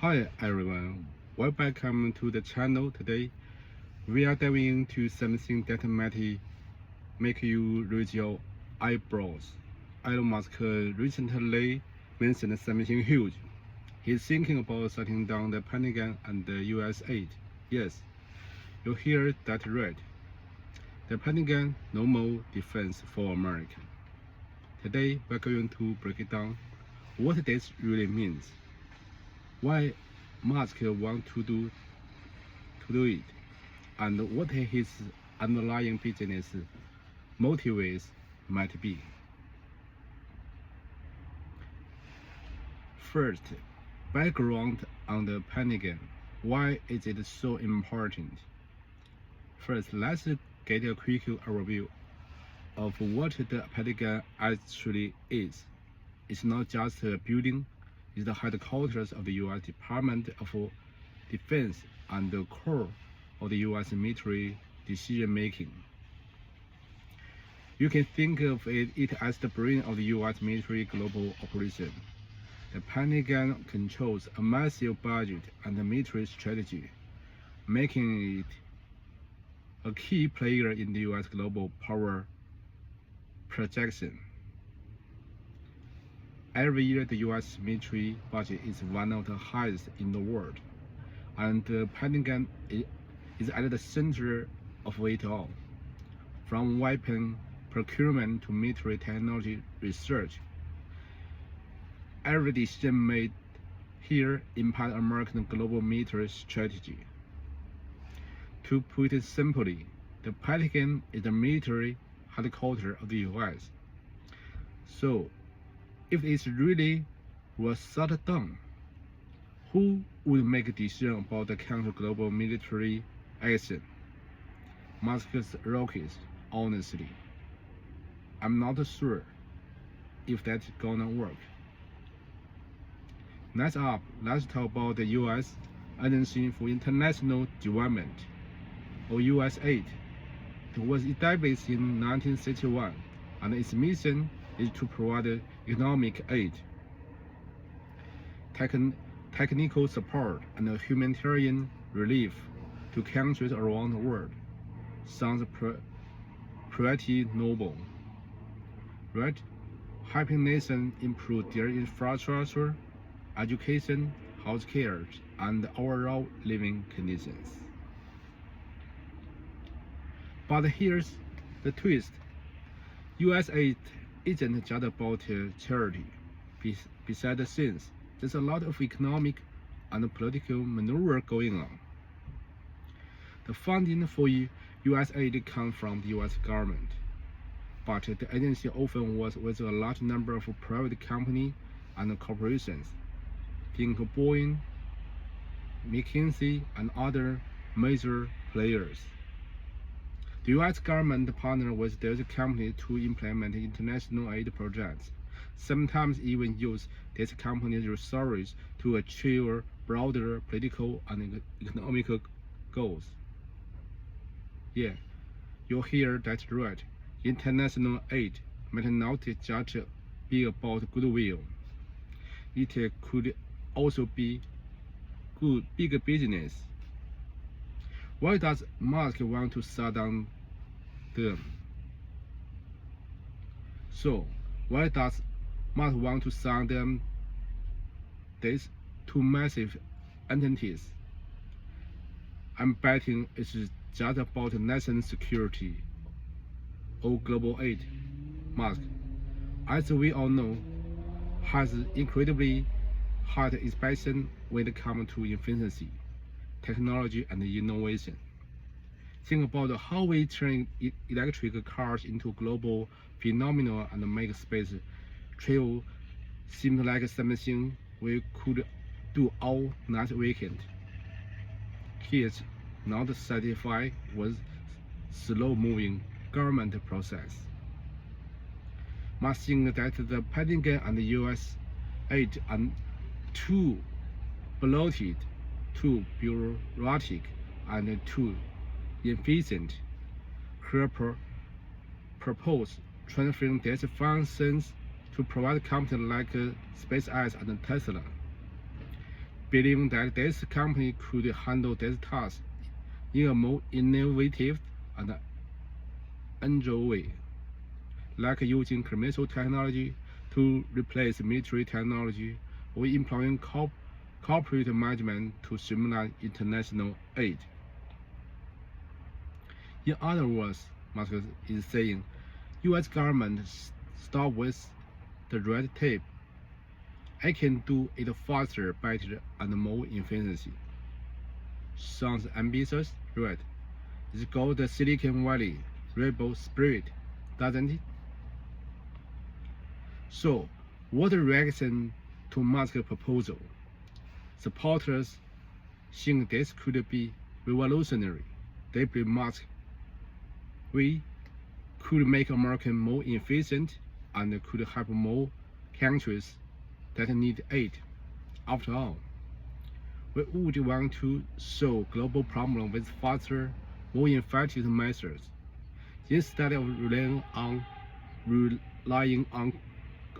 Hi everyone, welcome to the channel. Today we are diving into something that might make you raise your eyebrows. Elon Musk recently mentioned something huge. He's thinking about shutting down the Pentagon and the US aid. Yes, you hear that right. The Pentagon, no more defense for America. Today we're going to break it down what this really means. Why Musk wants to do it, and what his underlying business motives might be. First, background on the Pentagon. Why is it so important? First, let's get a quick overview of what the Pentagon actually is. It's not just a building, it's the headquarters of the US Department of Defense and the core of the US military decision making. You can think of it as the brain of the US military global operation. The Pentagon controls a massive budget and military strategy, making it a key player in the US global power projection. Every year, the US military budget is one of the highest in the world, and the Pentagon is at the center of it all. From weapon procurement to military technology research, every decision made here impacts American global military strategy. To put it simply, the Pentagon is the military headquarters of the US. So, if it really was shut down, who would make a decision about the country's global military action? Musk's rockets, honestly. I'm not sure if that's gonna work. Next up, let's talk about the US Agency for International Development, or USAID. It was established in 1961, and its mission is to provide economic aid, technical support, and humanitarian relief to countries around the world. Sounds pretty noble, right? Helping nations improve their infrastructure, education, healthcare, and overall living conditions. But here's the twist. USAID isn't just about charity. Besides the scenes, there's a lot of economic and political maneuver going on. The funding for USAID comes from the US government, but the agency often works with a large number of private companies and corporations. Think Boeing, McKinsey, and other major players. The US government partners with these companies to implement international aid projects, sometimes even use these companies' resources to achieve broader political and economic goals. Yeah, you hear that right. International aid might not just be about goodwill. It could also be big business. Why does Musk want to shut down them? So, why does Musk want to shut down these two massive entities? I'm betting it's just about national security or global aid. Musk, as we all know, has incredibly hard expansion when it comes to efficiency, technology, and innovation. Think about how we turn electric cars into global phenomenon and make space travel seem like something we could do all next weekend. He's not satisfied with slow-moving government process. Must think that the Pentagon and the US aid are too bloated, too bureaucratic, and too inefficient. Her propose transferring these functions to private companies like SpaceX and Tesla. believing that this company could handle this task in a more innovative and agile way, like using commercial technology to replace military technology or employing corporate management to streamline international aid. In other words, Musk is saying, U.S. government stop with the red tape. I can do it faster, better, and more efficiently. Sounds ambitious, right? It's called the Silicon Valley rebel spirit, doesn't it? So, what reaction to Musk's proposal? Supporters think this could be revolutionary. They believe Musk we could make America more efficient and could help more countries that need aid. After all, we would want to solve global problems with faster, more effective methods instead of relying on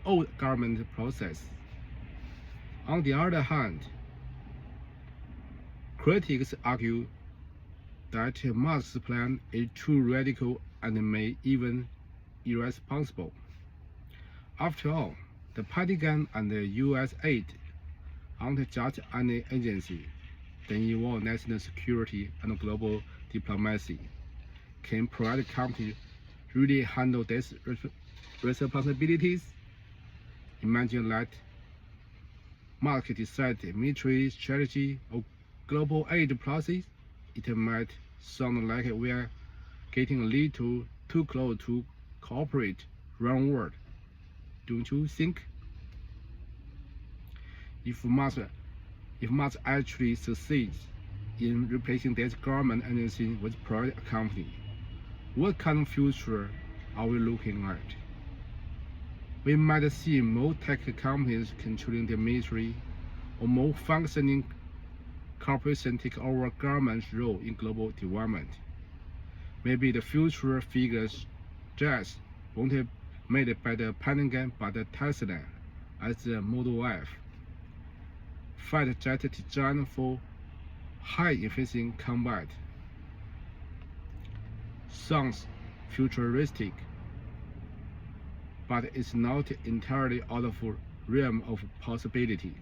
old government process. On the other hand, critics argue that Musk's plan is too radical and may even irresponsible. After all, the Pentagon and the U.S. aid aren't just any agency. They involve national security and global diplomacy. Can private companies really handle these responsibilities? Imagine that Musk decides military strategy or global aid policies. It might sound like we are getting a little too close to corporate run world, don't you think? If Musk actually succeeds in replacing this government agency with private company, what kind of future are we looking at? We might see more tech companies controlling the military, or more functioning corporations take over government's role in global development. Maybe the future figures jets won't be made by the Pentagon but the Tesla as the Model F. Fighter jet designed for high-efficiency combat. Sounds futuristic, but it's not entirely out of realm of possibility.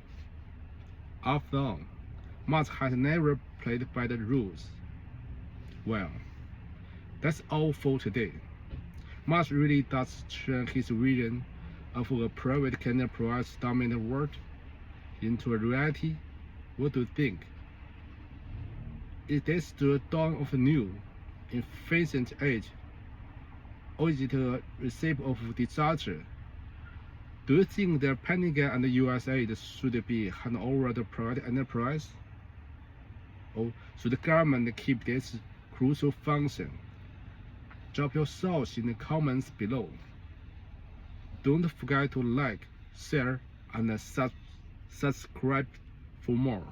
After all, Musk has never played by the rules. Well, that's all for today. Musk really does turn his vision of a private enterprise dominant world into a reality. What do you think? Is this the dawn of a new, efficient age, or is it a recipe of disaster? Do you think the Pentagon and the US aid should be handed over to private enterprise? Or should the government keep this crucial function? Drop your thoughts in the comments below. Don't forget to like, share, and subscribe for more.